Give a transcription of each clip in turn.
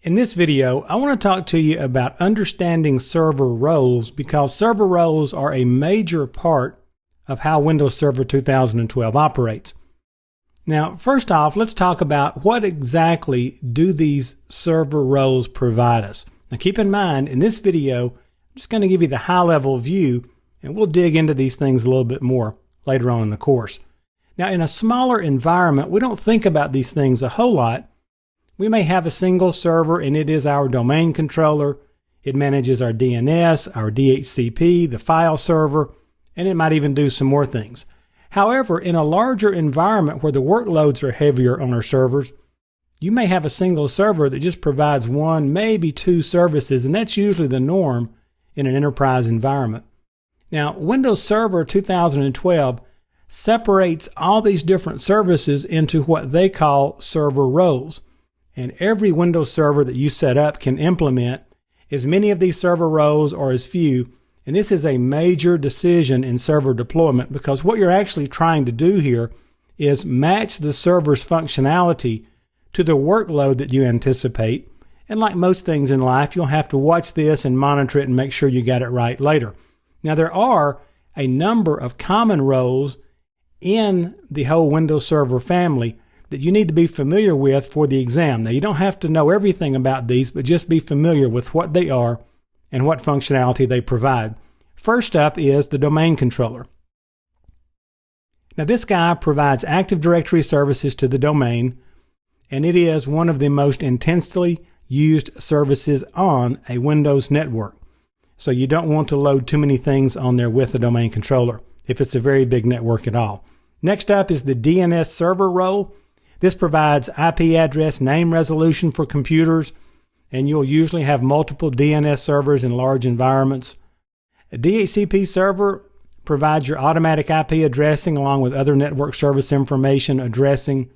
In this video, I want to talk to you about understanding server roles because server roles are a major part of how Windows Server 2012 operates. Now, first off, let's talk about what exactly do these server roles provide us. Now, keep in mind, in this video, I'm just going to give you the high-level view, and we'll dig into these things a little bit more later on in the course. Now, in a smaller environment, we don't think about these things a whole lot. We may have a single server and it is our domain controller. It manages our DNS, our DHCP, the file server, and it might even do some more things. However, in a larger environment where the workloads are heavier on our servers, you may have a single server that just provides one, maybe two services, and that's usually the norm in an enterprise environment. Now, Windows Server 2012 separates all these different services into what they call server roles. And every Windows server that you set up can implement as many of these server roles or as few. And this is a major decision in server deployment because what you're actually trying to do here is match the server's functionality to the workload that you anticipate. And like most things in life, you'll have to watch this and monitor it and make sure you got it right later. Now, there are a number of common roles in the whole Windows Server family that you need to be familiar with for the exam. Now, you don't have to know everything about these, but just be familiar with what they are and what functionality they provide. First up is the domain controller. Now, this guy provides Active Directory services to the domain, and it is one of the most intensely used services on a Windows network. So you don't want to load too many things on there with the domain controller if it's a very big network at all. Next up is the DNS server role. This provides IP address name resolution for computers, and you'll usually have multiple DNS servers in large environments. A DHCP server provides your automatic IP addressing along with other network service information addressing.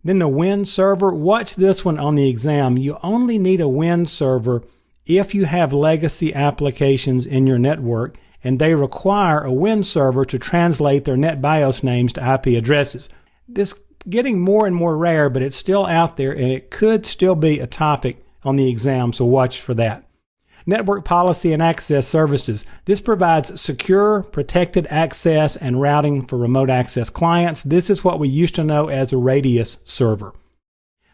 Then the Win server, watch this one on the exam. You only need a Win server if you have legacy applications in your network, and they require a Win server to translate their NetBIOS names to IP addresses. This getting more and more rare, but it's still out there and it could still be a topic on the exam, so watch for that. Network policy and access services. This provides secure, protected access and routing for remote access clients. This is what we used to know as a Radius server.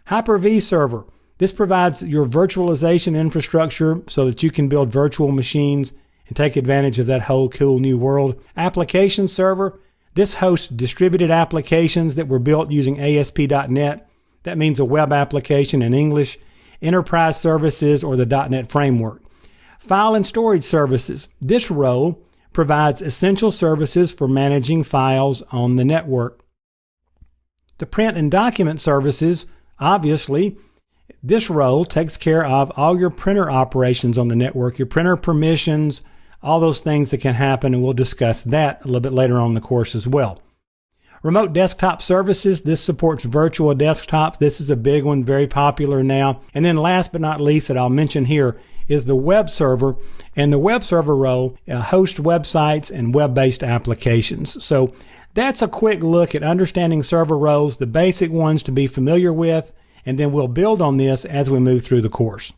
Hyper-V server. This provides your virtualization infrastructure so that you can build virtual machines and take advantage of that whole cool new world. Application server. This hosts distributed applications that were built using ASP.NET. That means a web application in English, enterprise services, or the .NET framework. File and storage services. This role provides essential services for managing files on the network. The print and document services, obviously, this role takes care of all your printer operations on the network, your printer permissions, all those things that can happen, and we'll discuss that a little bit later on in the course as well. Remote desktop services, this supports virtual desktops. This is a big one, very popular now. And then last but not least that I'll mention here is the web server, and the web server role hosts websites and web-based applications. So that's a quick look at understanding server roles, the basic ones to be familiar with, and then we'll build on this as we move through the course.